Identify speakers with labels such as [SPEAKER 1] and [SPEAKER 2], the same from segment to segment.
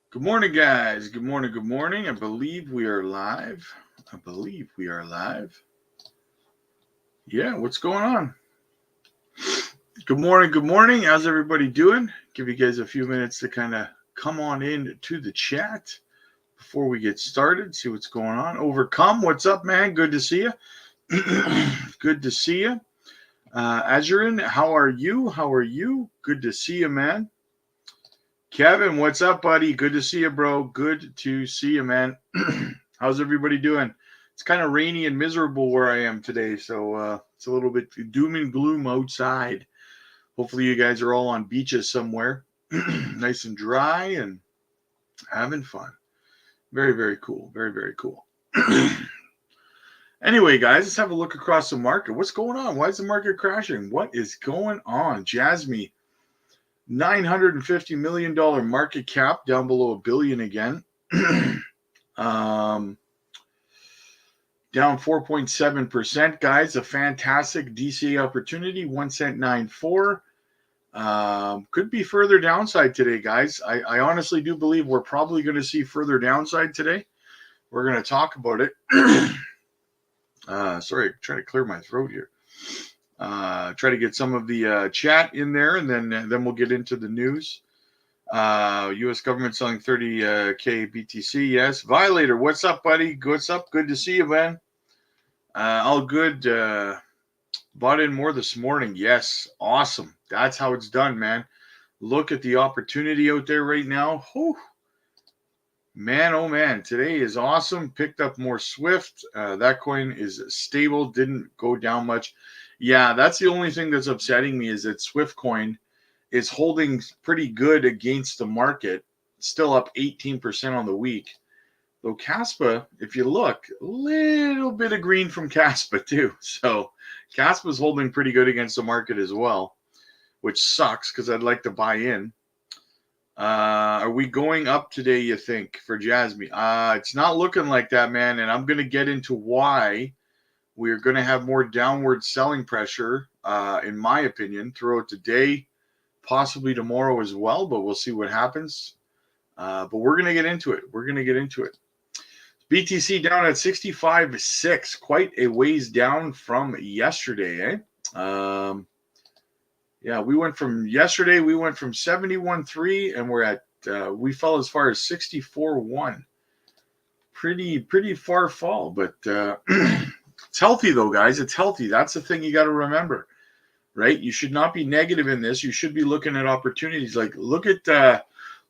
[SPEAKER 1] Good morning, guys. Good morning. Good morning. I believe we are live. Yeah, what's going on? Good morning. Good morning. How's everybody doing? Give you guys a few minutes to kind of come on in to the chat before we get started. See what's going on. Overcome. What's up, man? Good to see you. Good to see you. Azurin, how are you? How are you? Good to see you, man. Kevin, what's up, buddy? Good to see you, bro. Good to see you, man. How's everybody doing? It's kind of rainy and miserable where I am today, so it's a little bit doom and gloom outside. Hopefully, you guys are all on beaches somewhere, nice and dry and having fun. Very, very cool. Very, very cool. Anyway, guys, let's have a look across the market. What's going on? Why is the market crashing? What is going on? JASMY, $950 million market cap, down below a billion again. Down 4.7%, guys. A fantastic DCA opportunity, 1 cent 94. Could be further downside today, guys. I honestly do believe we're probably going to see further downside today. We're going to talk about it. Sorry, trying to clear my throat here. Try to get some of the chat in there, and then we'll get into the news. U.S. government selling 30K BTC. Yes. Violator, what's up, buddy? What's up? Good to see you, man. All good. Bought in more this morning. Yes. Awesome. That's how it's done, man. Look at the opportunity out there right now. Whew. Man, oh man, today is awesome. Picked up more Swift. That coin is stable. Didn't go down much. Yeah, that's the only thing that's upsetting me is that Swift coin is holding pretty good against the market. Still up 18% on the week. Though KASPA, if you look, a little bit of green from KASPA too. So KASPA is holding pretty good against the market as well, which sucks because I'd like to buy in. Are we going up today, you think, for JASMY? It's not looking like that, man. And I'm going to get into why we're going to have more downward selling pressure, in my opinion, throughout the day, possibly tomorrow as well. But we'll see what happens. But we're going to get into it. BTC down at 65.6, quite a ways down from yesterday, Yeah, we went from 71.3 and we're at we fell as far as 64.1. Pretty far fall, but it's healthy though, guys. It's healthy. That's the thing you got to remember, right? You should not be negative in this. You should be looking at opportunities. Like look at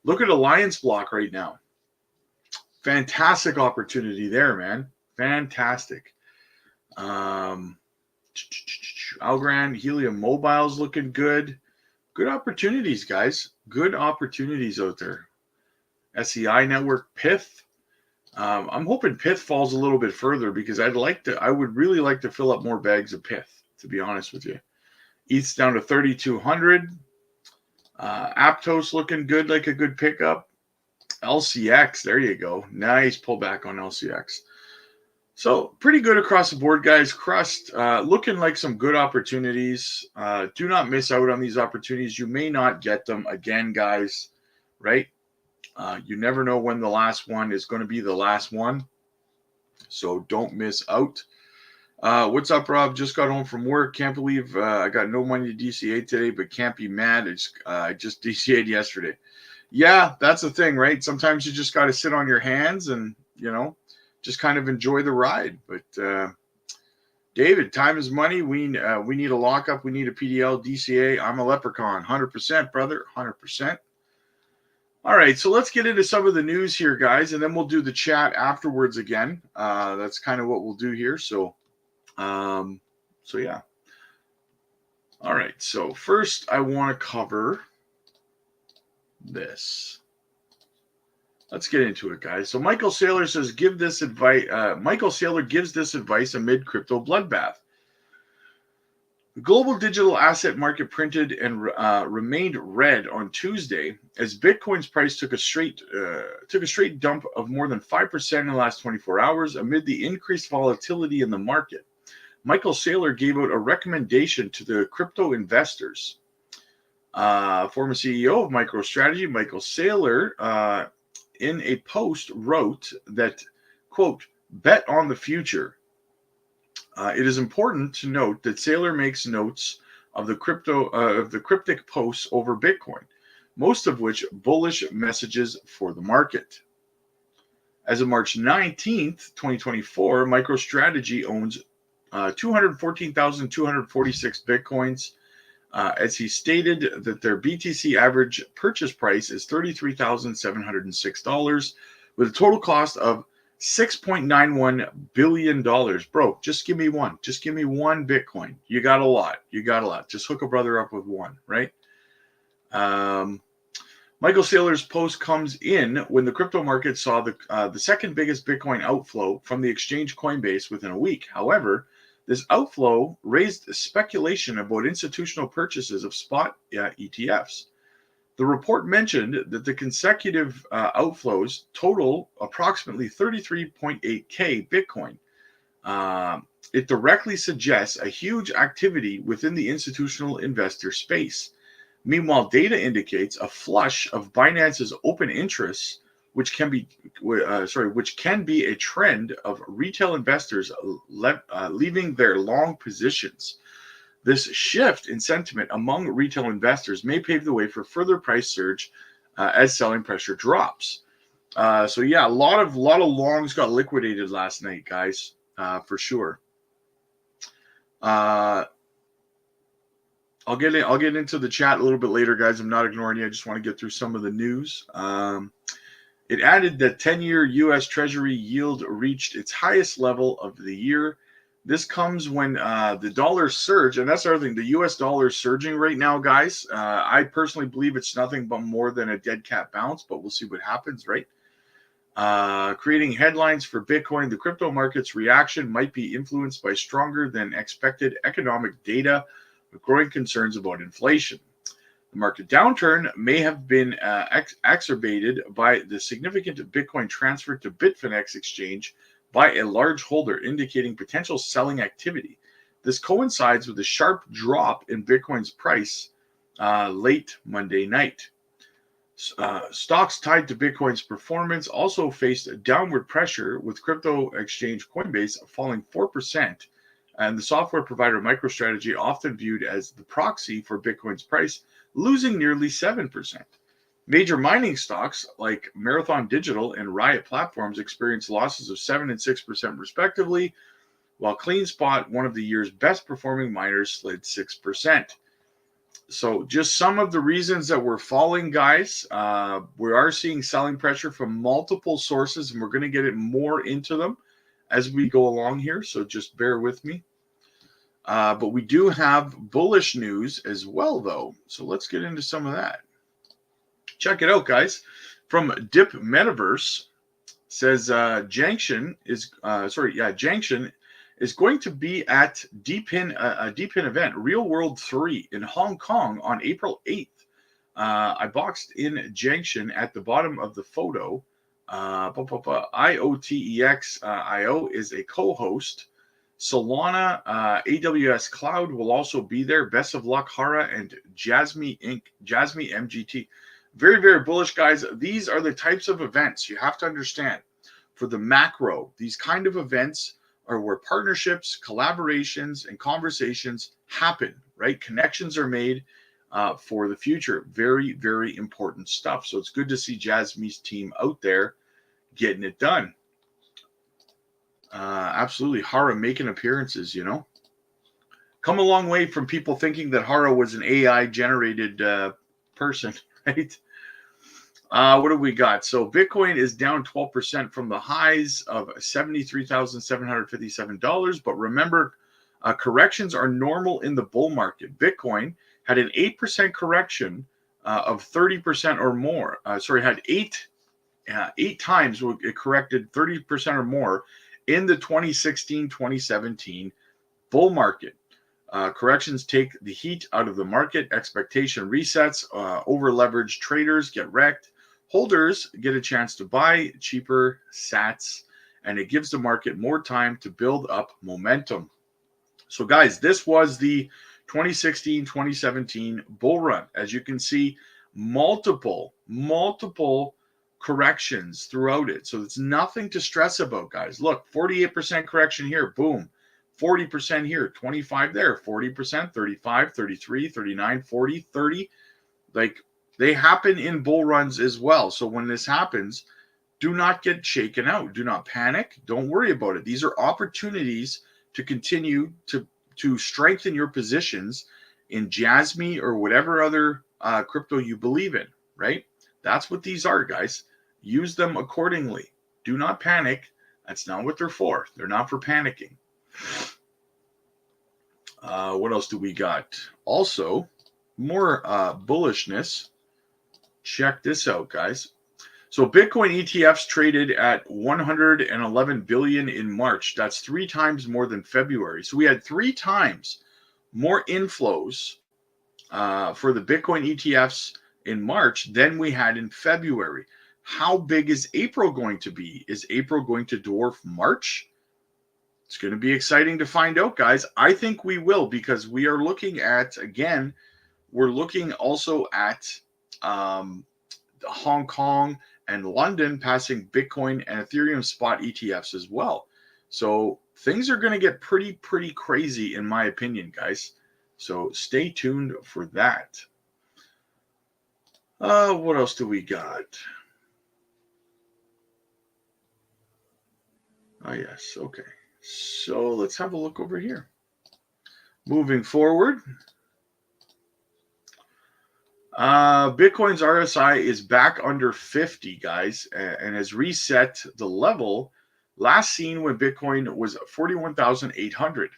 [SPEAKER 1] Alliance Block right now. Fantastic opportunity there, man. Fantastic. Algorand, Helium Mobile's looking good. Good opportunities, guys. Good opportunities out there. SEI Network, Pith. I'm hoping Pith falls a little bit further because I would really like to fill up more bags of Pith, to be honest with you. ETH's down to 3,200. Aptos looking good, like a good pickup. LCX, there you go. Nice pullback on LCX. So pretty good across the board, guys. Crust looking like some good opportunities. Do not miss out on these opportunities. You may not get them again, guys, right? You never know when the last one is going to be the last one. So don't miss out. What's up, Rob? Just got home from work. Can't believe I got no money to DCA today, but can't be mad. I just DCA'd yesterday. Yeah, that's the thing, right? Sometimes you just got to sit on your hands and, just kind of enjoy the ride. But David, time is money. We need a lockup. We need a PDL, DCA. I'm a leprechaun. 100%, brother. 100%. All right, so let's get into some of the news here, guys, and then we'll do the chat afterwards again. That's kind of what we'll do here. So yeah. All right, so first I want to cover this. Let's get into it, guys. So Michael Saylor says, give this advice. Michael Saylor gives this advice amid crypto bloodbath. The global digital asset market printed and remained red on Tuesday as Bitcoin's price took a straight dump of more than 5% in the last 24 hours amid the increased volatility in the market. Michael Saylor gave out a recommendation to the crypto investors. Former CEO of MicroStrategy, Michael Saylor, in a post wrote that, quote, bet on the future. It is important to note that Saylor makes notes of the cryptic posts over Bitcoin, most of which bullish messages for the market. As of March 19th, 2024, MicroStrategy owns 214,246 Bitcoins. As he stated that their BTC average purchase price is $33,706 with a total cost of $6.91 billion. Bro, just give me one. Just give me one Bitcoin. You got a lot. You got a lot. Just hook a brother up with one, right? Michael Saylor's post comes in when the crypto market saw the second biggest Bitcoin outflow from the exchange Coinbase within a week. However, this outflow raised speculation about institutional purchases of spot ETFs. The report mentioned that the consecutive outflows total approximately 33.8K Bitcoin. It directly suggests a huge activity within the institutional investor space. Meanwhile, data indicates a flush of Binance's open interests, which can be a trend of retail investors leaving their long positions. This shift in sentiment among retail investors may pave the way for further price surge as selling pressure drops. So yeah, a lot of longs got liquidated last night, guys, for sure. I'll get into the chat a little bit later, guys. I'm not ignoring you. I just want to get through some of the news. It added that 10-year U.S. Treasury yield reached its highest level of the year. This comes when the dollar surged, and that's the other thing. The U.S. dollar is surging right now, guys. I personally believe it's nothing but more than a dead cat bounce, but we'll see what happens, right? Creating headlines for Bitcoin, the crypto market's reaction might be influenced by stronger than expected economic data with growing concerns about inflation. The market downturn may have been exacerbated by the significant Bitcoin transfer to Bitfinex exchange by a large holder, indicating potential selling activity. This coincides with a sharp drop in Bitcoin's price late Monday night. Stocks tied to Bitcoin's performance also faced downward pressure, with crypto exchange Coinbase falling 4%, and the software provider MicroStrategy, often viewed as the proxy for Bitcoin's price, losing nearly 7%. Major mining stocks like Marathon Digital and Riot Platforms experienced losses of 7% and 6% respectively, while CleanSpot, one of the year's best performing miners, slid 6%. So just some of the reasons that we're falling, guys. We are seeing selling pressure from multiple sources, and we're going to get it more into them as we go along here. So just bear with me. But we do have bullish news as well, though. So let's get into some of that. Check it out, guys. From Dip Metaverse, says Janction is going to be at Deepin, a Deepin event, Real World 3 in Hong Kong on April 8th. I boxed in Janction at the bottom of the photo. IOTEX.io is a co-host. Solana, AWS Cloud will also be there. Best of luck, Hara and JASMY Inc., JASMY MGT. Very, very bullish, guys. These are the types of events you have to understand. For the macro, these kind of events are where partnerships, collaborations, and conversations happen, right? Connections are made for the future. Very, very important stuff. So it's good to see Jasmy's team out there getting it done. Absolutely. Hara making appearances, you know. Come a long way from people thinking that Hara was an AI-generated person, right? What do we got? So Bitcoin is down 12% from the highs of $73,757. But remember, corrections are normal in the bull market. Bitcoin had an 8% correction of 30% or more. Had eight times it corrected 30% or more in the 2016-2017 bull market. Corrections take the heat out of the market. Expectation resets. Over-leveraged traders get wrecked. Holders get a chance to buy cheaper sats, and it gives the market more time to build up momentum. So, guys, this was the 2016-2017 bull run. As you can see, multiple corrections throughout it. So it's nothing to stress about, guys. Look, 48% correction here, boom. 40% here, 25 there, 40%, 35, 33, 39, 40, 30. Like, they happen in bull runs as well. So when this happens, do not get shaken out. Do not panic. Don't worry about it. These are opportunities to continue to strengthen your positions in JASMY or whatever other crypto you believe in, right? That's what these are, guys. Use them accordingly. Do not panic. That's not what they're for. They're not for panicking. What else do we got? Also, more bullishness. Check this out, guys. So Bitcoin ETFs traded at 111 billion in March. That's 3 times more than February. So we had 3 times more inflows for the Bitcoin ETFs in March than we had in February. How big is April going to be? Is April going to dwarf March? It's going to be exciting to find out, guys. I think we will, because we are looking at, again, we're looking also at Hong Kong and London passing Bitcoin and Ethereum spot ETFs as well. So things are going to get pretty crazy, in my opinion, guys. So stay tuned for that. What else do we got? Oh, yes. Okay. So let's have a look over here. Moving forward. Bitcoin's RSI is back under 50, guys, and has reset the level last seen when Bitcoin was 41,800,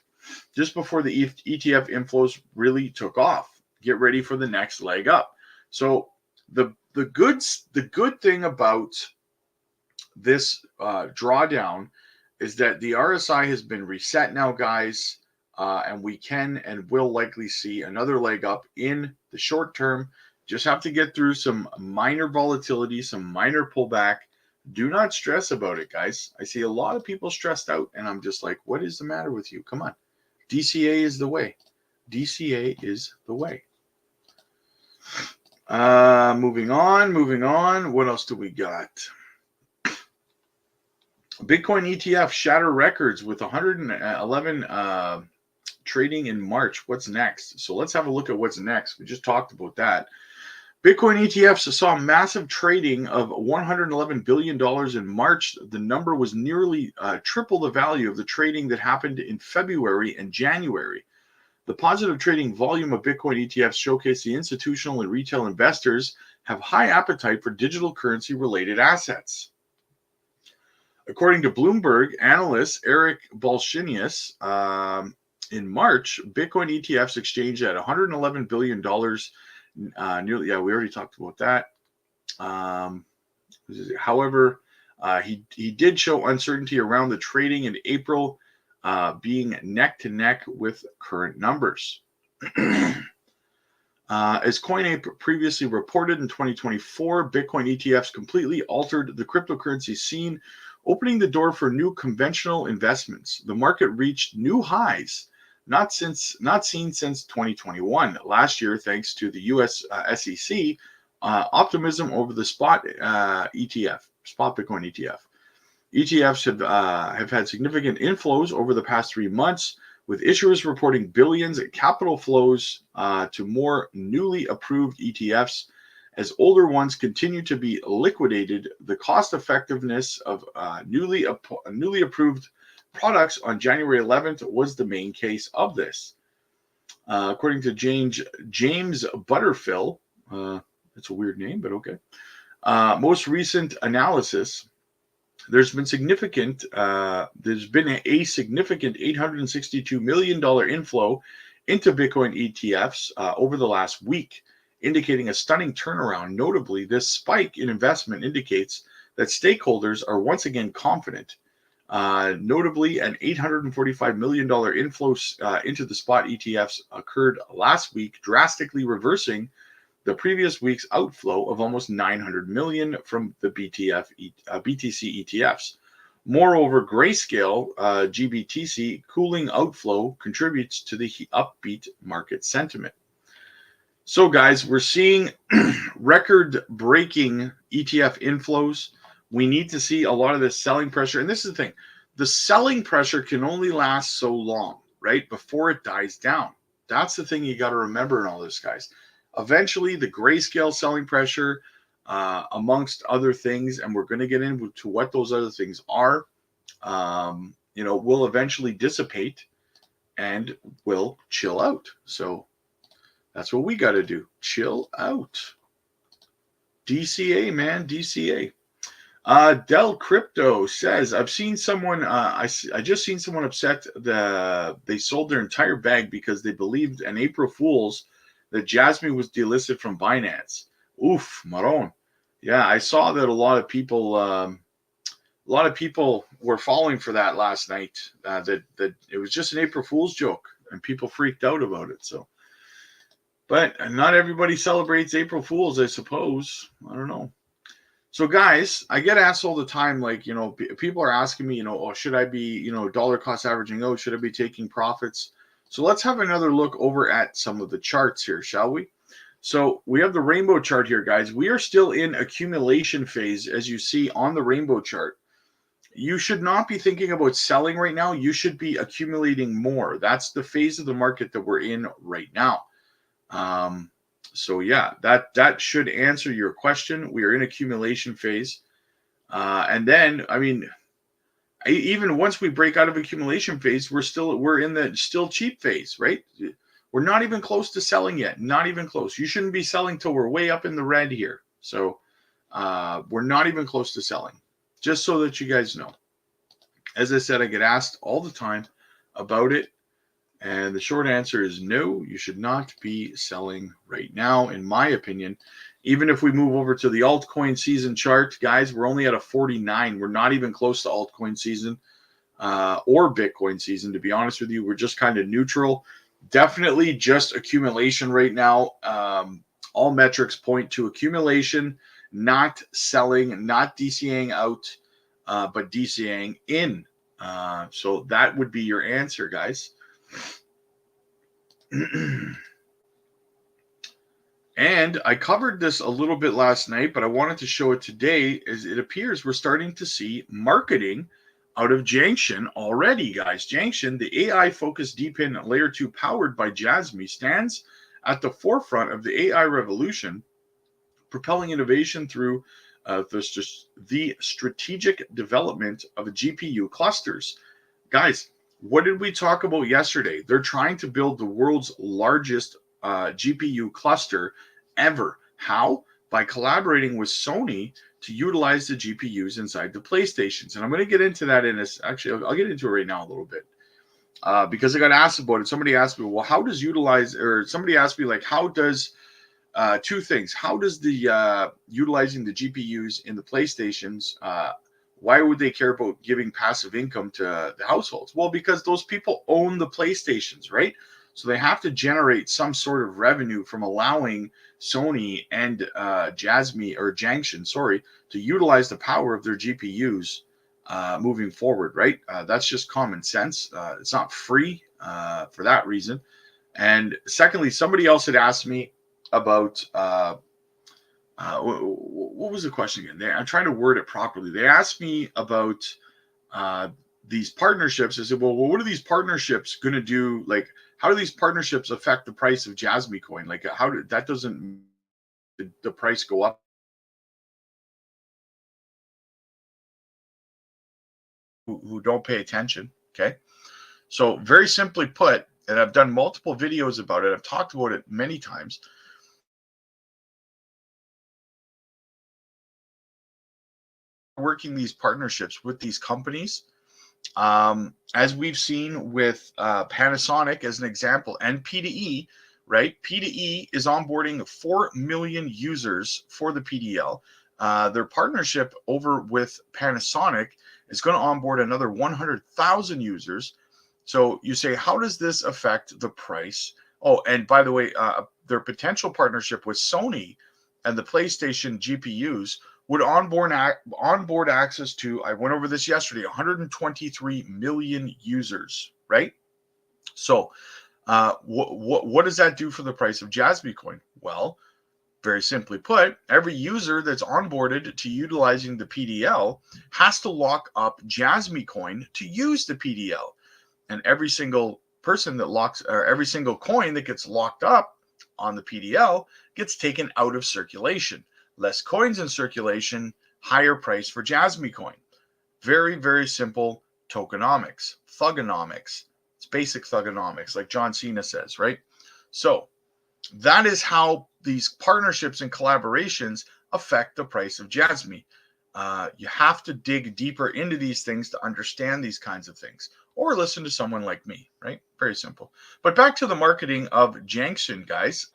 [SPEAKER 1] just before the ETF inflows really took off. Get ready for the next leg up. So the good thing about this drawdown is that the RSI has been reset now, guys, and we can and will likely see another leg up in the short term. Just have to get through some minor volatility, some minor pullback. Do not stress about it, guys. I see a lot of people stressed out, and I'm just like, what is the matter with you? Come on. DCA is the way. DCA is the way. Moving on. What else do we got? Bitcoin ETF shatter records with 111 trading in March. What's next? So let's have a look at what's next. We just talked about that. Bitcoin ETFs saw massive trading of $111 billion in March. The number was nearly triple the value of the trading that happened in February and January. The positive trading volume of Bitcoin ETFs showcase the institutional and retail investors have high appetite for digital currency related assets. According to Bloomberg analyst Eric Balchinius, in March, Bitcoin ETFs exchanged at $111 billion. Nearly, yeah, we already talked about that. However, he did show uncertainty around the trading in April being neck to neck with current numbers. As CoinApe previously reported in 2024, Bitcoin ETFs completely altered the cryptocurrency scene, opening the door for new conventional investments. The market reached new highs not seen since 2021. Last year, thanks to the U.S. SEC optimism over the spot ETF, spot Bitcoin ETF. ETFs have had significant inflows over the past 3 months, with issuers reporting billions in capital flows to more newly approved ETFs. As older ones continue to be liquidated, the cost effectiveness of newly approved products on January 11th was the main case of this. According to James Butterfill, that's a weird name, but okay. Most recent analysis, there's been a significant $862 million inflow into Bitcoin ETFs over the last week, indicating a stunning turnaround. Notably, this spike in investment indicates that stakeholders are once again confident. Notably, an $845 million inflow into the spot ETFs occurred last week, drastically reversing the previous week's outflow of almost $900 million from the BTC ETFs. Moreover, Grayscale GBTC cooling outflow contributes to the upbeat market sentiment. So, guys, we're seeing record-breaking ETF inflows. We need to see a lot of this selling pressure. And this is the thing. The selling pressure can only last so long, right? Before it dies down. That's the thing you got to remember in all this, guys. Eventually, the grayscale selling pressure, amongst other things, and we're going to get into what those other things are, will eventually dissipate and will chill out. So that's what we got to do. Chill out. DCA, man, DCA. Del Crypto says, I've seen someone, I just seen someone upset they sold their entire bag because they believed an April Fool's that JASMY was delisted from Binance. Oof, Maron. Yeah, I saw that a lot of people were falling for that last night. That it was just an April Fool's joke, and people freaked out about it. So, but not everybody celebrates April Fools, I suppose. I don't know. So, guys, I get asked all the time, like, people are asking me, oh, should I be, dollar cost averaging? Oh, should I be taking profits? So let's have another look over at some of the charts here, shall we? So we have the rainbow chart here, guys. We are still in accumulation phase, as you see on the rainbow chart. You should not be thinking about selling right now. You should be accumulating more. That's the phase of the market that we're in right now. So yeah, that should answer your question. We are in accumulation phase. And then, I mean, even once we break out of accumulation phase, we're in the still cheap phase, right? We're not even close to selling yet. Not even close. You shouldn't be selling till we're way up in the red here. So we're not even close to selling, just so that you guys know. As I said, I get asked all the time about it. And the short answer is no, you should not be selling right now, in my opinion. Even if we move over to the altcoin season chart, guys, we're only at a 49. We're not even close to altcoin season or Bitcoin season, to be honest with you. We're just kind of neutral. Definitely just accumulation right now. All metrics point to accumulation, not selling, not DCAing out, but DCAing in. So that would be your answer, guys. And I covered this a little bit last night, but I wanted to show it today, as it appears we're starting to see marketing out of Junction already, guys. Junction, the AI-focused Deepin Layer 2 powered by JASMY, stands at the forefront of the AI revolution, propelling innovation through the strategic development of GPU clusters. Guys, what did we talk about yesterday? They're trying to build the world's largest GPU cluster ever. How? By collaborating with Sony to utilize the GPUs inside the PlayStations. And I'm going to get into that in this. Actually, I'll get into it right now a little bit. Because I got asked about it. Somebody asked me, well, how does somebody asked me, like, how does two things. How does the utilizing the GPUs in the PlayStations, why would they care about giving passive income to the households? Well, because those people own the PlayStations, right? So they have to generate some sort of revenue from allowing Sony and Junction, to utilize the power of their GPUs moving forward, right? That's just common sense. It's not free for that reason. And secondly, somebody else had asked me about what was the question again? I'm trying to word it properly. They asked me about these partnerships. I said, well, what are these partnerships going to do? Like, how do these partnerships affect the price of JASMY coin? Like, that doesn't the price go up? Who don't pay attention? Okay, so very simply put, and I've done multiple videos about it. I've talked about it many times. Working these partnerships with these companies, as we've seen with Panasonic as an example, and PDE, right? PDE is onboarding 4 million users for the PDL. Their partnership over with Panasonic is going to onboard another 100,000 users. So you say, how does this affect the price? Oh, and by the way, their potential partnership with Sony and the PlayStation GPUs would onboard access to, I went over this yesterday, 123 million users, right? So What does that do for the price of JASMY coin? Well, very simply put, every user that's onboarded to utilizing the PDL has to lock up JASMY coin to use the PDL. And every single person that locks, or every single coin that gets locked up on the PDL gets taken out of circulation. Less coins in circulation, higher price for JASMY coin. Very, very simple tokenomics, thugonomics. It's basic thugonomics, like John Cena says, right? So that is how these partnerships and collaborations affect the price of JASMY. You have to dig deeper into these things to understand these kinds of things, or listen to someone like me, right? Very simple. But back to the marketing of Janction, guys.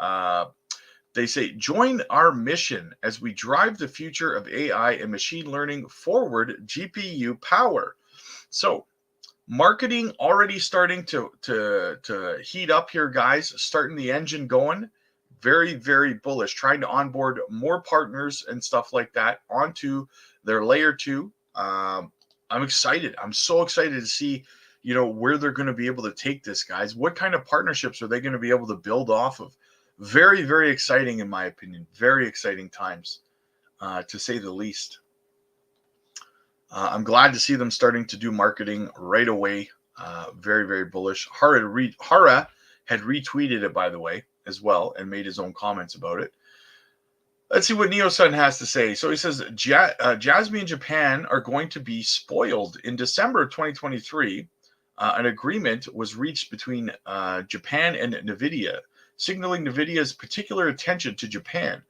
[SPEAKER 1] They say, join our mission as we drive the future of AI and machine learning forward GPU power. So marketing already starting to heat up here, guys, starting the engine going. Very, very bullish, trying to onboard more partners and stuff like that onto their layer 2. I'm excited. I'm so excited to see, where they're going to be able to take this, guys. What kind of partnerships are they going to be able to build off of? Very, very exciting, in my opinion. Very exciting times, to say the least. I'm glad to see them starting to do marketing right away. Very, very bullish. Hara had retweeted it, by the way, as well, and made his own comments about it. Let's see what NeoSun has to say. So he says, JASMY and Japan are going to be spoiled. In December 2023, an agreement was reached between Japan and Nvidia, signaling Nvidia's particular attention to Japan.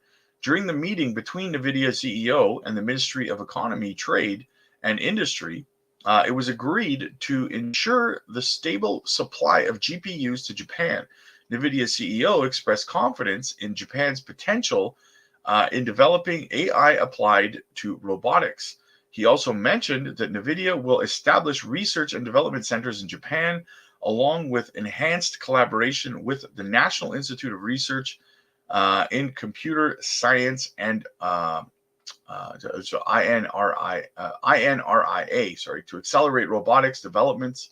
[SPEAKER 1] During the meeting between Nvidia CEO and the Ministry of Economy, Trade, and Industry, it was agreed to ensure the stable supply of GPUs to Japan. Nvidia CEO expressed confidence in Japan's potential in developing AI applied to robotics. He also mentioned that Nvidia will establish research and development centers in Japan, along with enhanced collaboration with the National Institute of Research in Computer Science and so INRIA, to accelerate robotics developments.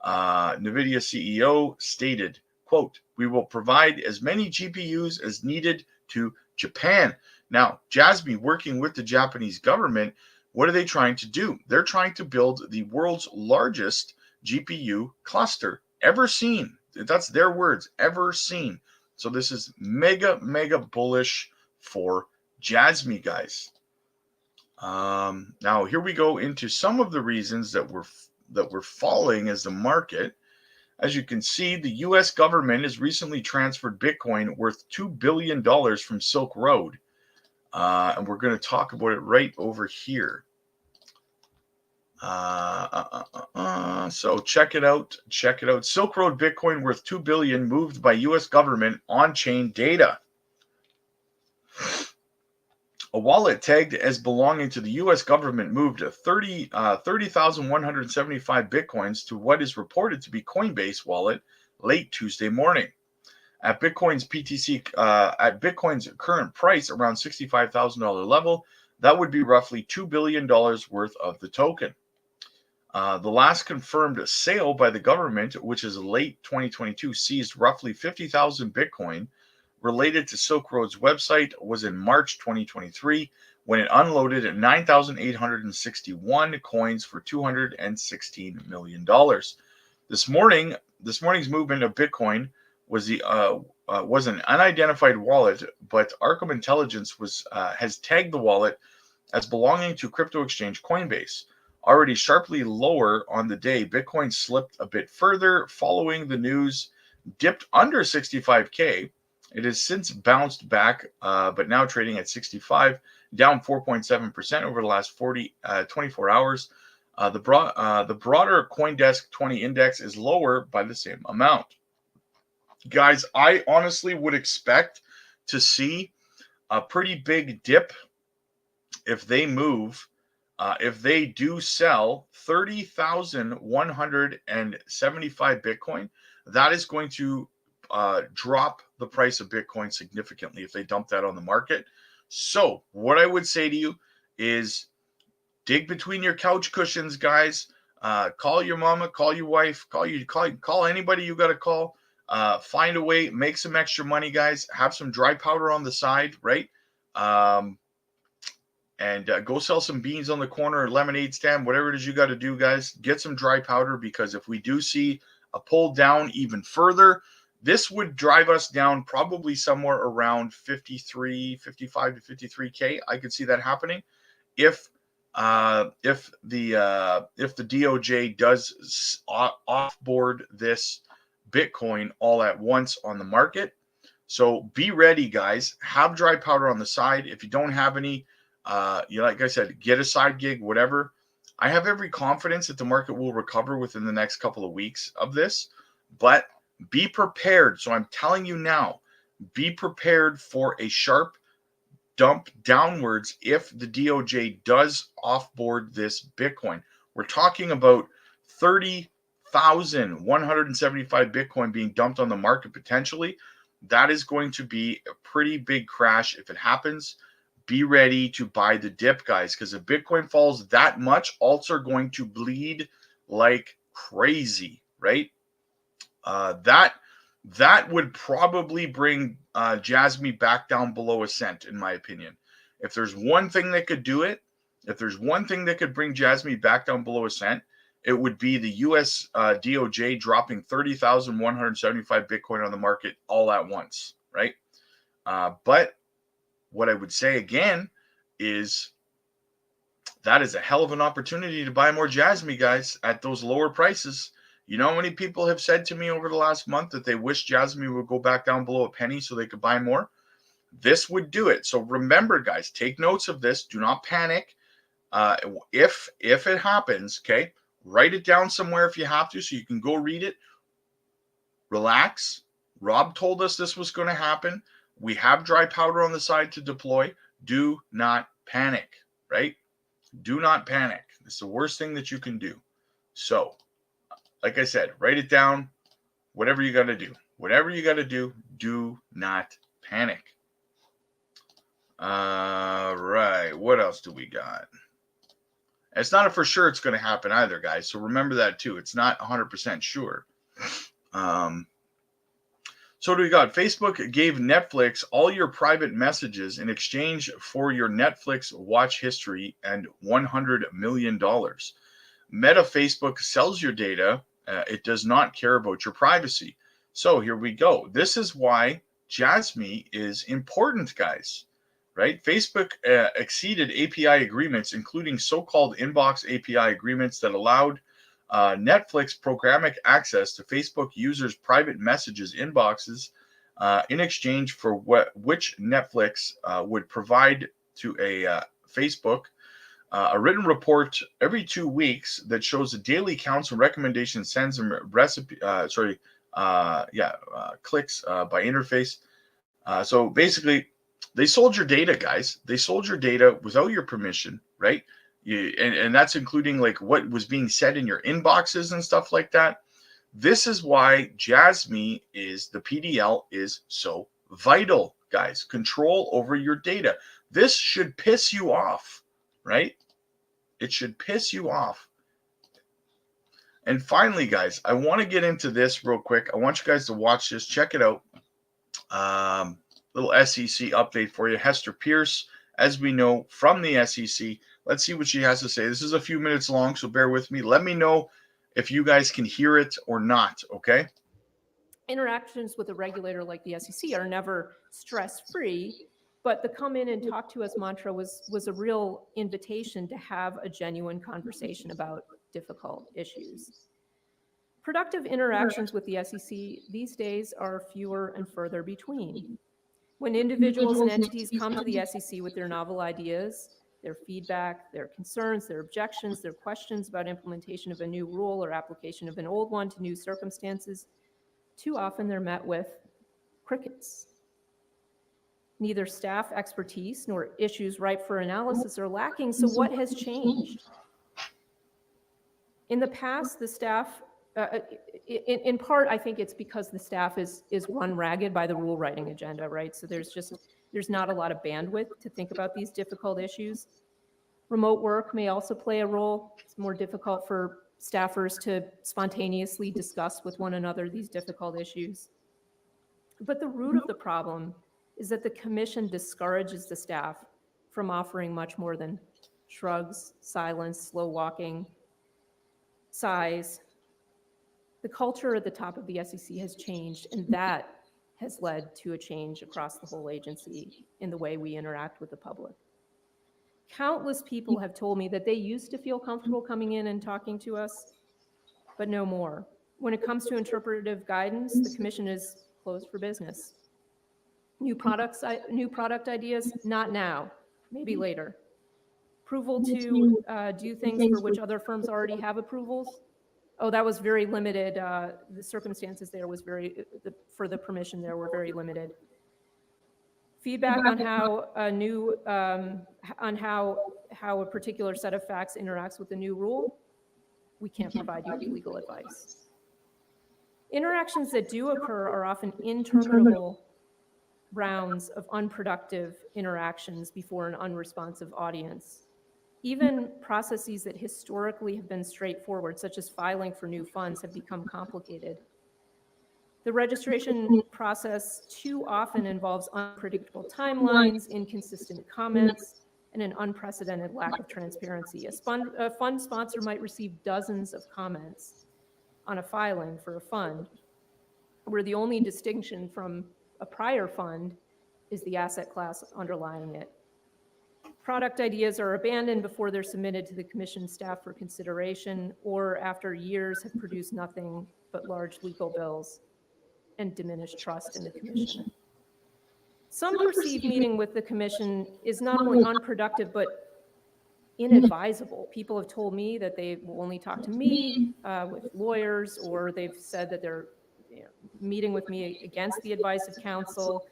[SPEAKER 1] Nvidia CEO stated, quote, "We will provide as many GPUs as needed to Japan." Now, JASMY, working with the Japanese government, what are they trying to do? They're trying to build the world's largest GPU cluster ever seen. That's their words, ever seen. So this is mega, mega bullish for JASMY, guys. Now here we go into some of the reasons that we're falling as the market. As you can see, the U.S. government has recently transferred Bitcoin worth $2 billion from Silk Road. And we're going to talk about it right over here. So check it out. Check it out. Silk Road Bitcoin worth $2 billion moved by U.S. government on-chain data. A wallet tagged as belonging to the U.S. government moved 30,175 Bitcoins to what is reported to be Coinbase wallet late Tuesday morning. At Bitcoin's current price, around $65,000 level, that would be roughly $2 billion worth of the token. The last confirmed sale by the government, which is late 2022, seized roughly 50,000 Bitcoin related to Silk Road's website, was in March 2023, when it unloaded 9,861 coins for $216 million. This morning's movement of Bitcoin was an unidentified wallet, but Arkham Intelligence has tagged the wallet as belonging to crypto exchange Coinbase. Already sharply lower on the day, Bitcoin slipped a bit further following the news, dipped under 65K. It has since bounced back, but now trading at 65, down 4.7% over the last 24 hours. The broader CoinDesk 20 index is lower by the same amount. Guys, I honestly would expect to see a pretty big dip if they move. If they do sell 30,175 Bitcoin, that is going to drop the price of Bitcoin significantly if they dump that on the market. So what I would say to you is dig between your couch cushions, guys. Call your mama, call your wife, call anybody you got to call. find a way, make some extra money, guys. Have some dry powder on the side, right? And go sell some beans on the corner, or lemonade stand, whatever it is you got to do, guys. Get some dry powder, because if we do see a pull down even further, this would drive us down probably somewhere around 55 to 53K. I could see that happening if the DOJ does offboard this Bitcoin all at once on the market. So be ready, guys. Have dry powder on the side. If you don't have any, like I said, get a side gig, whatever. I have every confidence that the market will recover within the next couple of weeks of this, but be prepared. So I'm telling you now, be prepared for a sharp dump downwards if the DOJ does offboard this Bitcoin. We're talking about 30,175 Bitcoin being dumped on the market potentially. That is going to be a pretty big crash if it happens. Be ready to buy the dip, guys, because if Bitcoin falls that much, alts are going to bleed like crazy, right? That would probably bring JASMY back down below a cent, in my opinion. If there's one thing that could do it, if there's one thing that could bring JASMY back down below a cent, it would be the US DOJ dropping 30,175 Bitcoin on the market all at once, right? But what I would say again is that is a hell of an opportunity to buy more JASMY, guys, at those lower prices. You know how many people have said to me over the last month that they wish JASMY would go back down below a penny so they could buy more? This would do it. So remember, guys, take notes of this. Do not panic. If it happens, okay, write it down somewhere if you have to so you can go read it. Relax. Rob told us this was going to happen. We have dry powder on the side to deploy. Do not panic, right? Do not panic. It's the worst thing that you can do. So, like I said, write it down. Whatever you got to do. Whatever you got to do, do not panic. All right. What else do we got? It's not a for sure it's going to happen either, guys. So remember that too. It's not 100% sure. So what do we got? Facebook gave Netflix all your private messages in exchange for your Netflix watch history and $100 million. Meta Facebook sells your data. It does not care about your privacy. So here we go. This is why JASMY is important, guys. Right? Facebook exceeded API agreements, including so-called inbox API agreements that allowed Netflix programmatic access to Facebook users' private messages inboxes in exchange for which Netflix would provide to a Facebook a written report every 2 weeks that shows the daily counts and recommendations, sends and clicks by interface. So basically, they sold your data, guys. They sold your data without your permission, right? And that's including like what was being said in your inboxes and stuff like that. This is why JASMY the PDL is so vital, guys. Control over your data. This should piss you off, right? It should piss you off. And finally, guys, I want to get into this real quick. I want you guys to watch this. Check it out. Little SEC update for you. Hester Pierce, as we know from the SEC. Let's see what she has to say. This is a few minutes long, so bear with me. Let me know if you guys can hear it or not, okay?
[SPEAKER 2] Interactions with a regulator like the SEC are never stress-free, but the come in and talk to us mantra was a real invitation to have a genuine conversation about difficult issues. Productive interactions with the SEC these days are fewer and further between. When individuals and entities come to the SEC with their novel ideas, their feedback, their concerns, their objections, their questions about implementation of a new rule or application of an old one to new circumstances, too often they're met with crickets. Neither staff expertise nor issues ripe for analysis are lacking, so what has changed? In the past, the staff, in part, I think it's because the staff is run ragged by the rule writing agenda, right? So there's not a lot of bandwidth to think about these difficult issues. Remote work may also play a role. It's more difficult for staffers to spontaneously discuss with one another these difficult issues. But the root of the problem is that the commission discourages the staff from offering much more than shrugs, silence, slow walking, sighs. The culture at the top of the SEC has changed, and that has led to a change across the whole agency in the way we interact with the public. Countless people have told me that they used to feel comfortable coming in and talking to us, but no more. When it comes to interpretive guidance, the commission is closed for business. New product ideas, not now, maybe later. Approval to do things for which other firms already have approvals. Oh, that was very limited. The circumstances there was for the permission there were very limited. Feedback on how how a particular set of facts interacts with the new rule, we can't provide you with legal advice. Interactions that do occur are often interminable rounds of unproductive interactions before an unresponsive audience. Even processes that historically have been straightforward, such as filing for new funds, have become complicated. The registration process too often involves unpredictable timelines, inconsistent comments, and an unprecedented lack of transparency. A fund sponsor might receive dozens of comments on a filing for a fund, where the only distinction from a prior fund is the asset class underlying it. Product ideas are abandoned before they're submitted to the commission staff for consideration, or after years have produced nothing but large legal bills and diminished trust in the commission. Some perceive meeting with the commission is not only unproductive, but inadvisable. People have told me that they will only talk to me with lawyers, or they've said that they're meeting with me against the advice of counsel.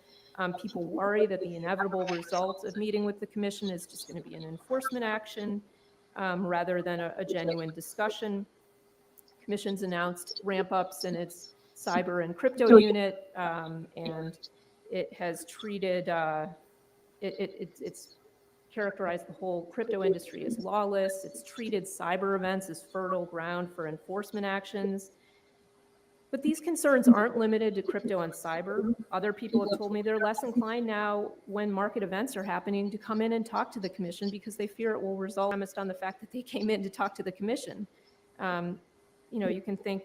[SPEAKER 2] People worry that the inevitable result of meeting with the commission is just going to be an enforcement action rather than a genuine discussion. Commission's announced ramp-ups in its cyber and crypto unit, and it has treated, it's characterized the whole crypto industry as lawless. It's treated cyber events as fertile ground for enforcement actions. But these concerns aren't limited to crypto and cyber. Other people have told me they're less inclined now when market events are happening to come in and talk to the commission because they fear it will result premised on the fact that they came in to talk to the commission. You can think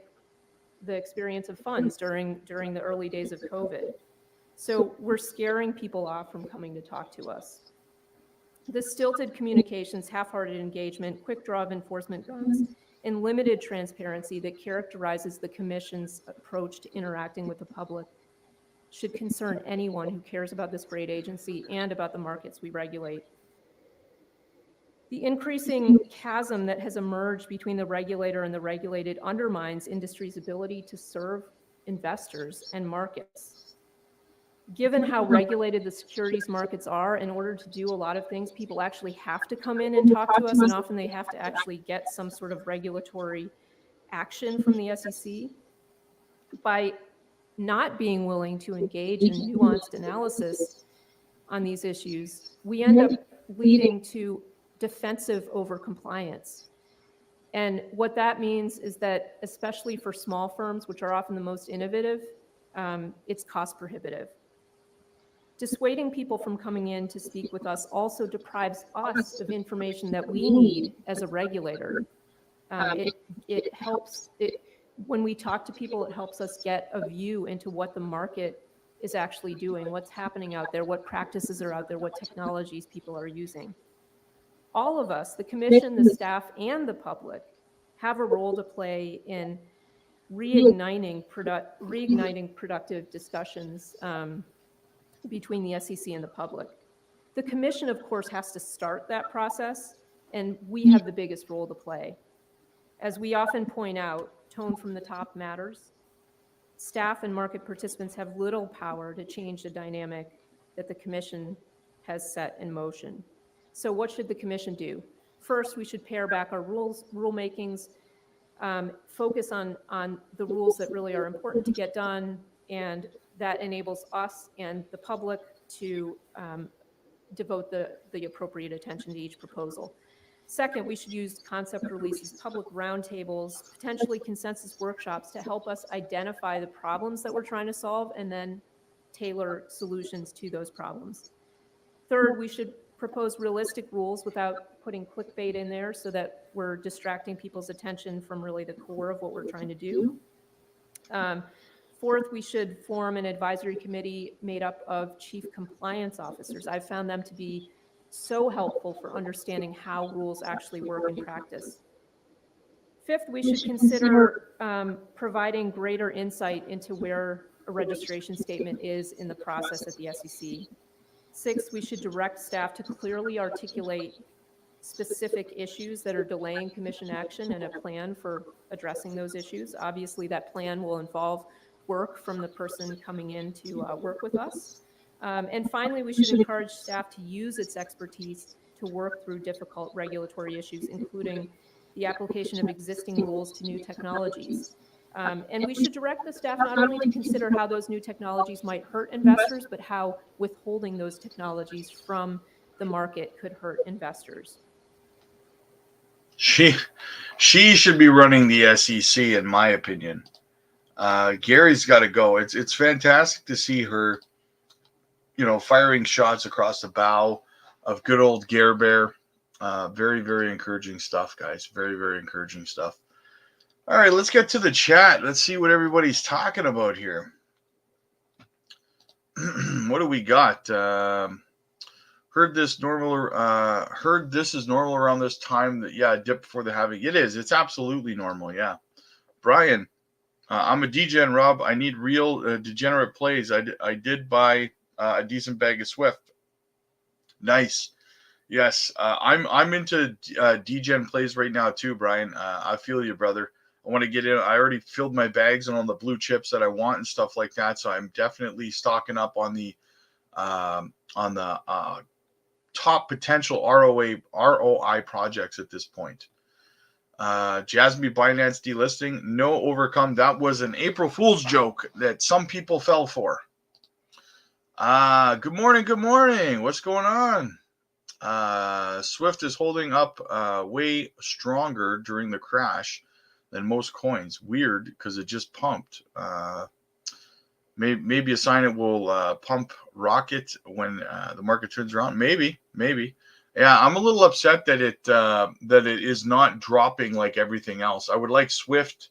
[SPEAKER 2] the experience of funds during the early days of COVID. So we're scaring people off from coming to talk to us. The stilted communications, half-hearted engagement, quick draw of enforcement guns, and limited transparency that characterizes the commission's approach to interacting with the public should concern anyone who cares about this great agency and about the markets we regulate. The increasing chasm that has emerged between the regulator and the regulated undermines industry's ability to serve investors and markets. Given how regulated the securities markets are, in order to do a lot of things, people actually have to come in and talk to us, and often they have to actually get some sort of regulatory action from the SEC. By not being willing to engage in nuanced analysis on these issues, we end up leading to defensive overcompliance. And what that means is that, especially for small firms, which are often the most innovative, it's cost prohibitive. Dissuading people from coming in to speak with us also deprives us of information that we need as a regulator. It helps, when we talk to people, it helps us get a view into what the market is actually doing, what's happening out there, what practices are out there, what technologies people are using. All of us, the commission, the staff, and the public, have a role to play in reigniting productive discussions between the SEC and the public. The commission, of course, has to start that process, and we have the biggest role to play. As we often point out, tone from the top matters. Staff and market participants have little power to change the dynamic that the commission has set in motion. So what should the commission do? First, we should pare back our rulemakings, focus on the rules that really are important to get done, and that enables us and the public to devote the appropriate attention to each proposal. Second, we should use concept releases, public roundtables, potentially consensus workshops to help us identify the problems that we're trying to solve and then tailor solutions to those problems. Third, we should propose realistic rules without putting clickbait in there so that we're distracting people's attention from really the core of what we're trying to do. Fourth, we should form an advisory committee made up of chief compliance officers. I've found them to be so helpful for understanding how rules actually work in practice. Fifth, we should consider providing greater insight into where a registration statement is in the process at the SEC. Sixth, we should direct staff to clearly articulate specific issues that are delaying commission action and a plan for addressing those issues. Obviously, that plan will involve work from the person coming in to work with us. And finally, we should encourage staff to use its expertise to work through difficult regulatory issues, including the application of existing rules to new technologies. And we should direct the staff not only to consider how those new technologies might hurt investors, but how withholding those technologies from the market could hurt investors.
[SPEAKER 1] She should be running the SEC, in my opinion. Gary's got to go. It's fantastic to see her, firing shots across the bow of good old Gare Bear. Very, very encouraging stuff, guys. Very, very encouraging stuff. All right, let's get to the chat. Let's see what everybody's talking about here. What do we got? Heard this is normal around this time. That dip before the halving. It is. It's absolutely normal. Yeah, Brian. I'm a degen, Rob. I need real degenerate plays. I did buy a decent bag of Swift. Nice. Yes, I'm into degen plays right now too, Brian. I feel you, brother. I want to get in. I already filled my bags on all the blue chips that I want and stuff like that. So I'm definitely stocking up on the top potential ROI projects at this point. JASMY Binance delisting, no overcome. That was an April Fool's joke that some people fell for. Good morning. Good morning. What's going on? Swift is holding up way stronger during the crash than most coins. Weird, because it just pumped. Maybe a sign it will pump rocket when the market turns around. Maybe. Yeah, I'm a little upset that it is not dropping like everything else. I would like Swift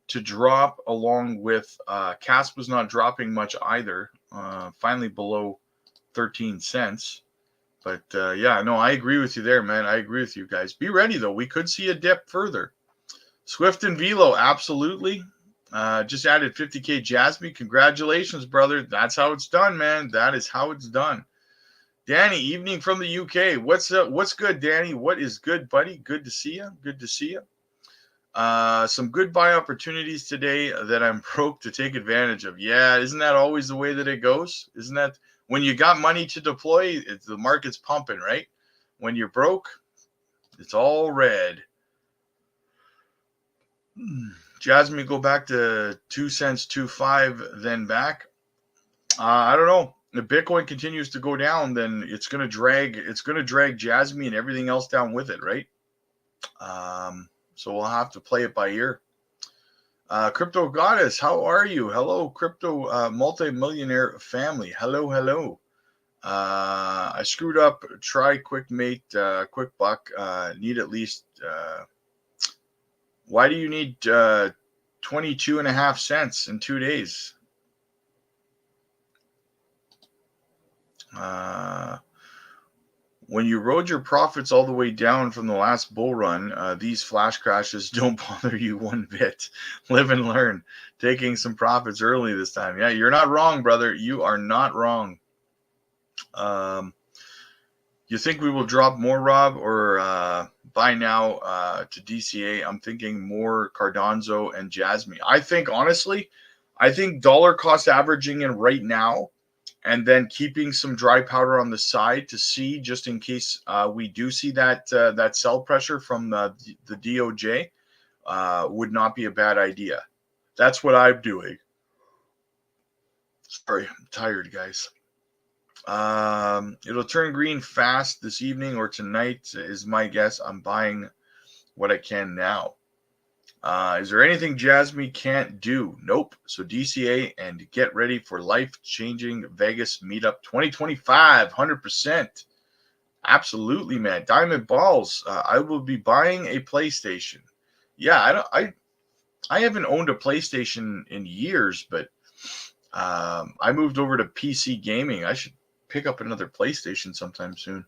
[SPEAKER 1] to drop along with KASPA's not dropping much either. Finally below 13 cents. But I agree with you there, man. I agree with you guys. Be ready though. We could see a dip further. Swift and Velo, absolutely. Just added 50K JASMY. Congratulations, brother. That's how it's done, man. That is how it's done. Danny, evening from the UK. What's up? What's good, Danny? What is good, buddy? Good to see you. Good to see you. Some good buy opportunities today that I'm broke to take advantage of. Yeah, isn't that always the way that it goes? Isn't that when you got money to deploy, the market's pumping, right? When you're broke, it's all red. JASMY go back to 2 cents, 2.5, then back. I don't know. If Bitcoin continues to go down, then it's going to drag JASMY and everything else down with it, right? So we'll have to play it by ear. Crypto Goddess, how are you? Hello, crypto multi-millionaire family. Hello. I screwed up. Try quick mate, quick buck. Need at least. Why do you need 22.5 cents in 2 days? When you rode your profits all the way down from the last bull run, these flash crashes don't bother you one bit. Live and learn. Taking some profits early this time. Yeah, you're not wrong, brother. You are not wrong. You think we will drop more, Rob, or buy now to DCA? I'm thinking more Cardano and JASMY. I think, honestly, dollar cost averaging in right now and then keeping some dry powder on the side to see, just in case we do see that sell pressure from the DOJ, would not be a bad idea. That's what I'm doing. Sorry, I'm tired, guys. It'll turn green fast this evening or tonight is my guess. I'm buying what I can now. Is there anything Jasmy can't do? Nope. So DCA and get ready for life-changing Vegas meetup 2025, 100%. Absolutely, man. Diamond Balls. I will be buying a PlayStation. Yeah, I haven't owned a PlayStation in years, but I moved over to PC gaming. I should pick up another PlayStation sometime soon.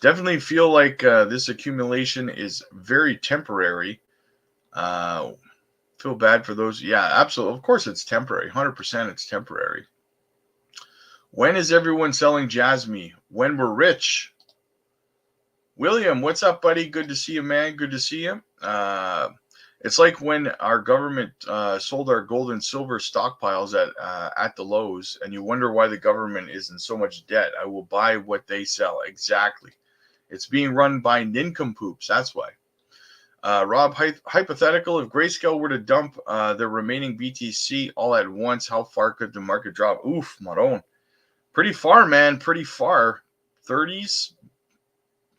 [SPEAKER 1] Definitely feel like this accumulation is very temporary. Feel bad for those. Yeah, absolutely. Of course, it's temporary. 100% it's temporary. When is everyone selling Jasmy? When we're rich. William, what's up, buddy? Good to see you, man. Good to see you. It's like when our government sold our gold and silver stockpiles at the lows, and you wonder why the government is in so much debt. I will buy what they sell. Exactly. It's being run by nincompoops. That's why. Rob, hypothetical, if Grayscale were to dump their remaining BTC all at once, how far could the market drop? Oof, Maron. Pretty far, man. Pretty far. 30s,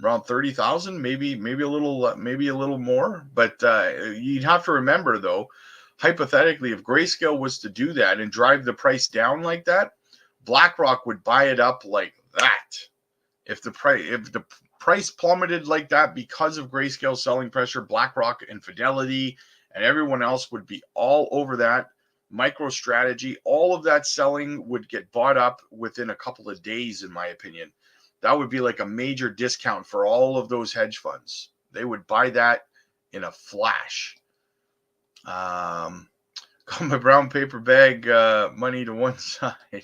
[SPEAKER 1] around 30,000, maybe a little more. But you'd have to remember, though, hypothetically, if Grayscale was to do that and drive the price down like that, BlackRock would buy it up like that. If the price plummeted like that because of Grayscale selling pressure, BlackRock and Fidelity and everyone else would be all over that. MicroStrategy, all of that selling would get bought up within a couple of days, in my opinion. That would be like a major discount for all of those hedge funds. They would buy that in a flash. Got my brown paper bag money to one side.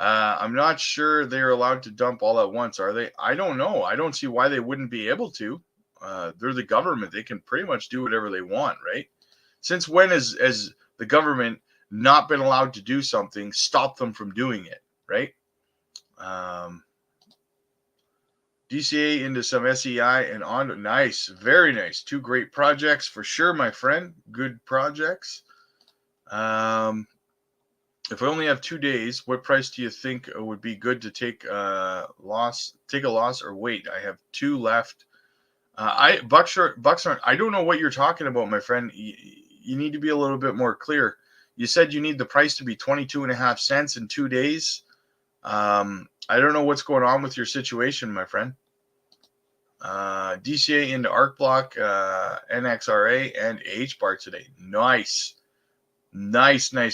[SPEAKER 1] I'm not sure they're allowed to dump all at once, are they? I don't know. I don't see why they wouldn't be able to. They're the government. They can pretty much do whatever they want, right? Since when has the government not been allowed to do something, stop them from doing it, right? DCA into some SEI and on. Nice. Very nice. Two great projects for sure, my friend. Good projects. If I only have 2 days, what price do you think would be good to take a loss or wait? I have 2 left. Buckshort, I don't know what you're talking about, my friend. You need to be a little bit more clear. You said you need the price to be 22.5 cents in 2 days. I don't know what's going on with your situation, my friend. DCA into ArcBlock, NXRA, and HBAR today. Nice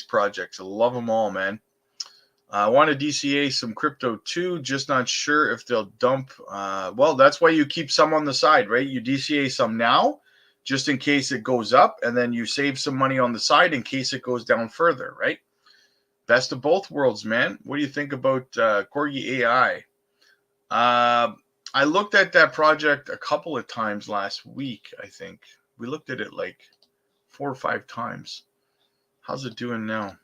[SPEAKER 1] projects. I love them all, man. I want to DCA some crypto too, just not sure if they'll dump. Well, that's why you keep some on the side, right? You DCA some now, just in case it goes up, and then you save some money on the side in case it goes down further, right? Best of both worlds, man. What do you think about Corgi AI? I looked at that project a couple of times last week, I think. We looked at it like 4 or 5 times. How's it doing now?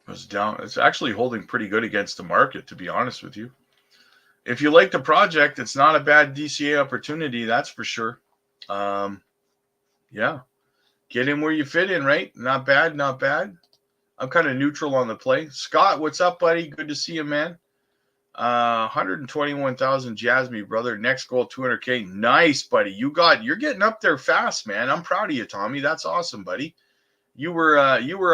[SPEAKER 1] It's down. It's actually holding pretty good against the market, to be honest with you. If you like the project, it's not a bad DCA opportunity, that's for sure. Yeah. Get in where you fit in, right? Not bad. I'm kind of neutral on the play. Scott, what's up, buddy? Good to see you, man. 121,000 Jasmy, brother. Next goal, 200K. Nice, buddy. You're getting up there fast, man. I'm proud of you, Tommy. That's awesome, buddy. You were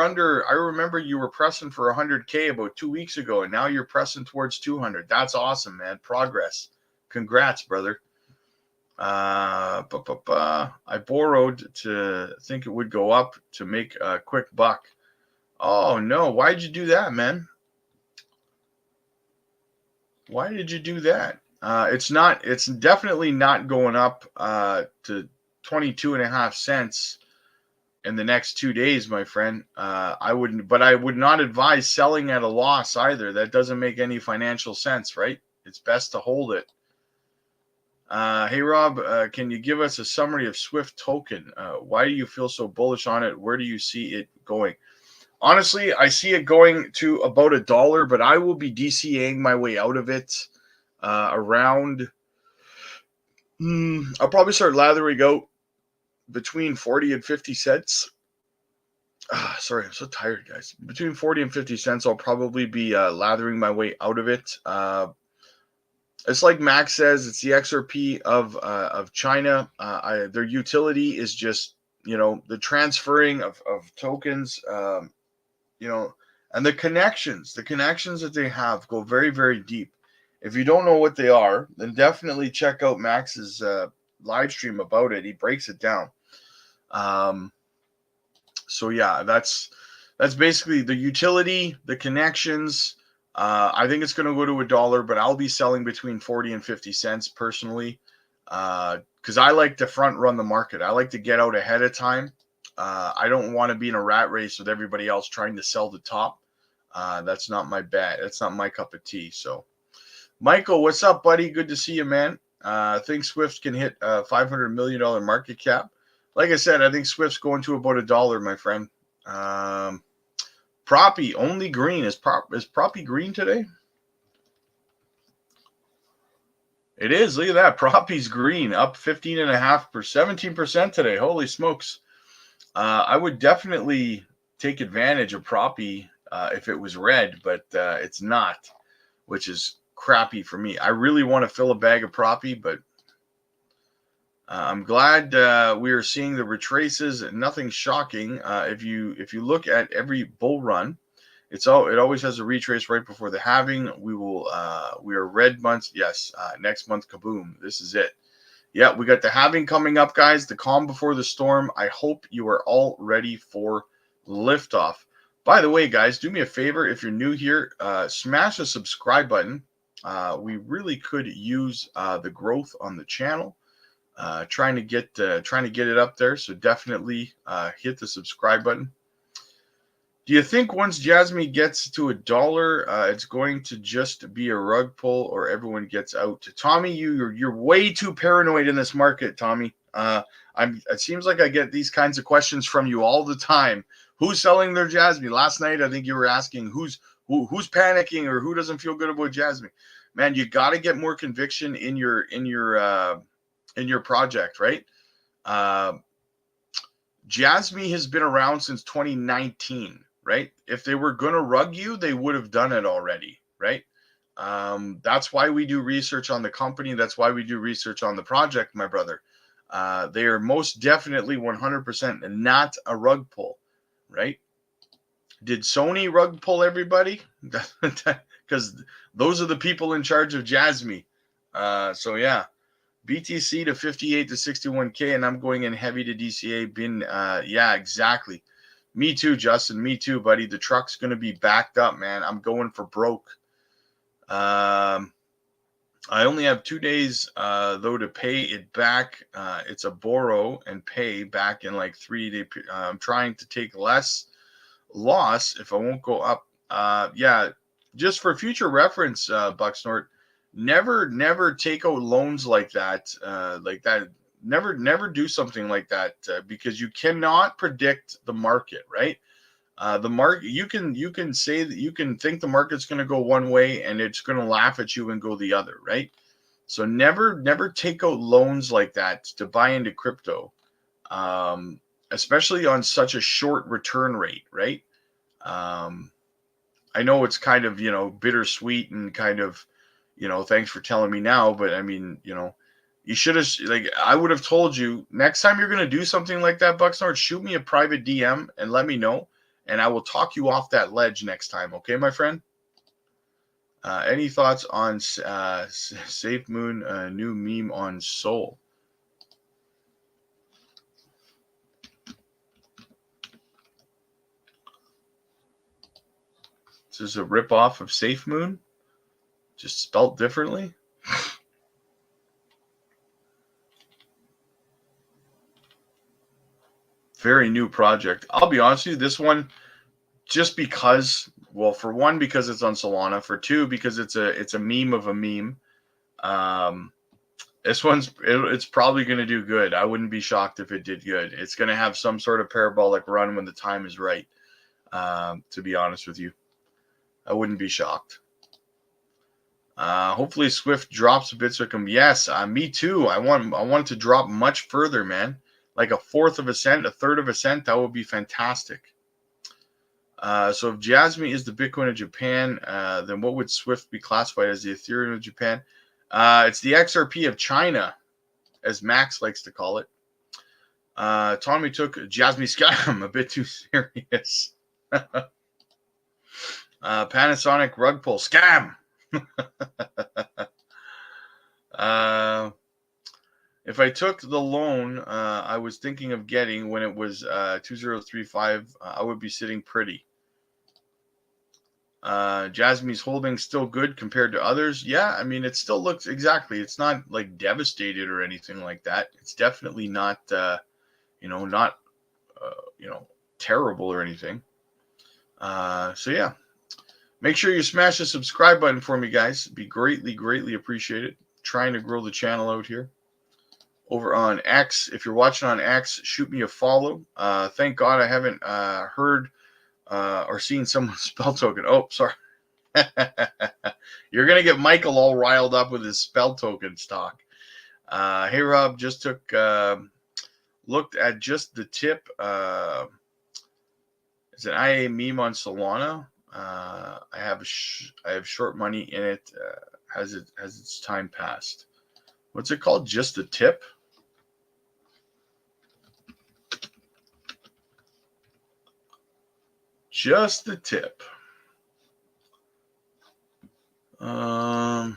[SPEAKER 1] under. I remember you were pressing for 100K about 2 weeks ago, and now you're pressing towards 200. That's awesome, man. Progress. Congrats, brother. I borrowed to think it would go up to make a quick buck. Oh no! Why'd you do that, man? Why did you do that? It's definitely not going up to 22.5 cents in the next 2 days, my friend. I would not advise selling at a loss either. That doesn't make any financial sense, right? It's best to hold it. Hey Rob, can you give us a summary of Swift token? Why do you feel so bullish on it? Where do you see it going? Honestly, I see it going to about $1, but I will be DCAing my way out of it around. I'll probably start lathering out between 40 and 50 cents. sorry, I'm so tired, guys. Between 40 and 50 cents, I'll probably be lathering my way out of it. It's like Max says, it's the XRP of China. Their utility is just, the transferring of tokens, and the connections that they have go very, very deep. If you don't know what they are, then definitely check out Max's live stream about it. He breaks it down. So yeah, that's basically the utility, the connections. I think it's going to go to $1, but I'll be selling between 40 and 50 cents personally, because I like to front run the market. I like to get out ahead of time. I don't want to be in a rat race with everybody else trying to sell the top. That's not my bet. That's not my cup of tea. So, Michael, what's up, buddy? Good to see you, man. I think Swift can hit a $500 million market cap. Like I said, I think Swift's going to about $1, my friend. Proppy, only green. Is Proppy green today? It is. Look at that. Proppy's green, up 15.5%, 17% today. Holy smokes. I would definitely take advantage of Proppy if it was red, but it's not, which is crappy for me. I really want to fill a bag of Proppy, but I'm glad we are seeing the retraces. Nothing shocking. If you look at every bull run, it always has a retrace right before the halving. We are red months. Yes, next month, kaboom. This is it. Yeah, we got the halving coming up, guys. The calm before the storm. I hope you are all ready for liftoff. By the way, guys, do me a favor. If you're new here, smash the subscribe button. We really could use the growth on the channel. Trying to get it up there, so definitely hit the subscribe button. Do you think once JASMY gets to $1, it's going to just be a rug pull, or everyone gets out? Tommy, you're way too paranoid in this market, Tommy. It seems like I get these kinds of questions from you all the time. Who's selling their JASMY? Last night, I think you were asking who's panicking or who doesn't feel good about JASMY. Man, you got to get more conviction in your project, right? JASMY has been around since 2019, right? If they were going to rug you, they would have done it already, right? That's why we do research on the company. That's why we do research on the project, my brother. They are most definitely 100% not a rug pull, right? Did Sony rug pull everybody? Because those are the people in charge of JASMY. So yeah. BTC to 58 to 61K, and I'm going in heavy to DCA. Yeah, exactly. Me too, Justin. Me too, buddy. The truck's going to be backed up, man. I'm going for broke. I only have 2 days, though, to pay it back. It's a borrow and pay back in like 3 days. I'm trying to take less loss if I won't go up. Yeah, just for future reference, Bucksnort. Never take out loans like that. Never do something like that because you cannot predict the market, right? The market, you can say that you can think the market's going to go one way and it's going to laugh at you and go the other, right? So never take out loans like that to buy into crypto, especially on such a short return rate, right? I know it's kind of bittersweet and kind of. Thanks for telling me now, but I mean, you should have, I would have told you next time you're going to do something like that, Bucksnort, shoot me a private DM and let me know, and I will talk you off that ledge next time. Okay, my friend? Any thoughts on Safe Moon, new meme on Soul? This is a ripoff of Safe Moon? Just spelt differently. Very new project. I'll be honest with you, this one, just because, well, for one, because it's on Solana. For two, because it's a meme of a meme. This it's probably going to do good. I wouldn't be shocked if it did good. It's going to have some sort of parabolic run when the time is right. To be honest with you, I wouldn't be shocked. Hopefully Swift drops a bit so it can. Yes, me too. I want it to drop much further, man. Like a fourth of a cent, a third of a cent. That would be fantastic. So if Jasmy is the Bitcoin of Japan, then what would Swift be classified as? The Ethereum of Japan? It's the XRP of China, as Max likes to call it. Tommy took Jasmy scam a bit too serious. Panasonic rug pull scam. If I took the loan I was thinking of getting when it was 2035, I would be sitting pretty. Jasmy's holding still good compared to others. Yeah, I mean, it still looks exactly. It's not like devastated or anything like that. It's definitely not, not terrible or anything. So yeah, make sure you smash the subscribe button for me, guys. It'd be greatly appreciated. Trying to grow the channel out here. Over on X, if you're watching on X, shoot me a follow. Thank God I haven't heard or seen someone's spell token. Oh, sorry. You're going to get Michael all riled up with his spell token stock. Hey, Rob, just looked at just the tip. It's an IA meme on Solana. I have short money in it. Has its time passed? What's it called? Just the tip? Just the tip. What's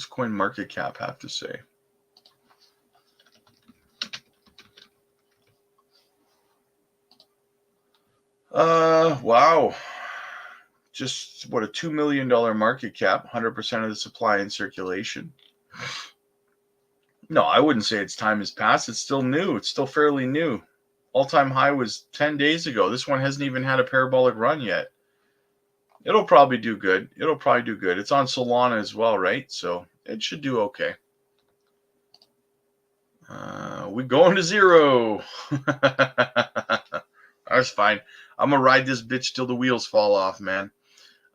[SPEAKER 1] Coin Market Cap have to say? Wow. Just what, a $2 million market cap, 100% of the supply in circulation. No, I wouldn't say its time has passed. It's still new. It's still fairly new. All-time high was 10 days ago. This one hasn't even had a parabolic run yet. It'll probably do good. It's on Solana as well, right? So it should do okay. We going to zero. That's fine. I'm going to ride this bitch till the wheels fall off, man.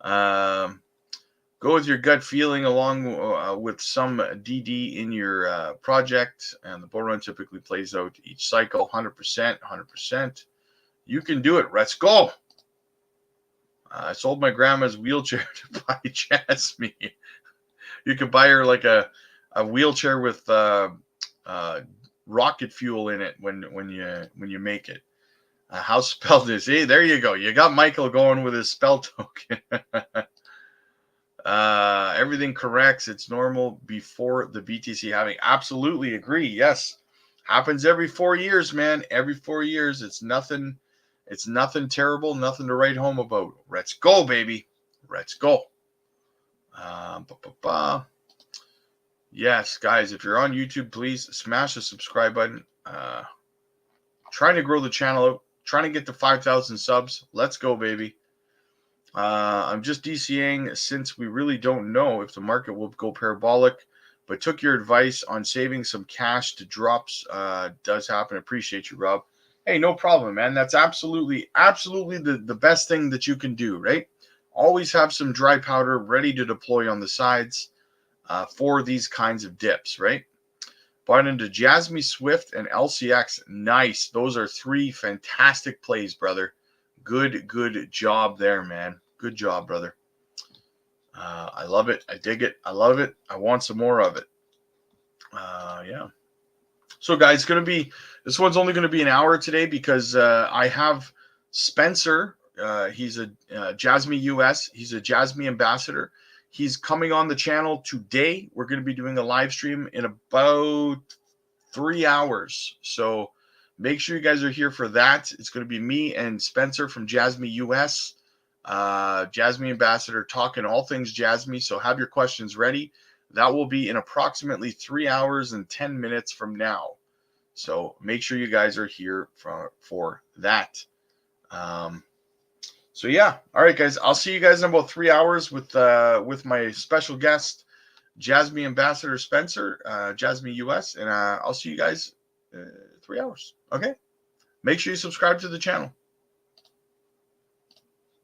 [SPEAKER 1] Go with your gut feeling along with some DD in your project, and the bull run typically plays out each cycle. 100%. You can do it. Let's go. I sold my grandma's wheelchair to buy Jasmy. You could buy her like a wheelchair with rocket fuel in it when you make it. How spelled is? Hey, there you go. You got Michael going with his spell token. Everything corrects. It's normal before the BTC halving. Absolutely agree. Yes, happens every 4 years, man. Every 4 years. It's nothing terrible. Nothing to write home about. Let's go, baby. Let's go. Yes, guys, if you're on YouTube, please smash the subscribe button. Trying to grow the channel out. Trying to get to 5,000 subs. Let's go, baby. I'm just DCing since we really don't know if the market will go parabolic, but took your advice on saving some cash to drops. Does happen. Appreciate you, Rob. Hey, no problem, man. That's absolutely the best thing that you can do, right? Always have some dry powder ready to deploy on the sides for these kinds of dips, right? Bought into Jasmy, Swift, and LCX. Nice. Those are 3 fantastic plays, brother. Good job there, man. Good job, brother. I love it. I dig it. I love it. I want some more of it. Yeah. So, guys, this one's only going to be an hour today because I have Spencer. He's a Jasmy US. He's a Jasmy ambassador. He's coming on the channel today. We're going to be doing a live stream in about 3 hours. So make sure you guys are here for that. It's going to be me and Spencer from Jasmy US, Jasmy ambassador, talking all things Jasmy. So have your questions ready. That will be in approximately 3 hours and 10 minutes from now. So make sure you guys are here for that. So yeah, all right, guys. I'll see you guys in about 3 hours with my special guest, Jasmy ambassador Spencer, Jasmy US, and I'll see you guys 3 hours. Okay. Make sure you subscribe to the channel.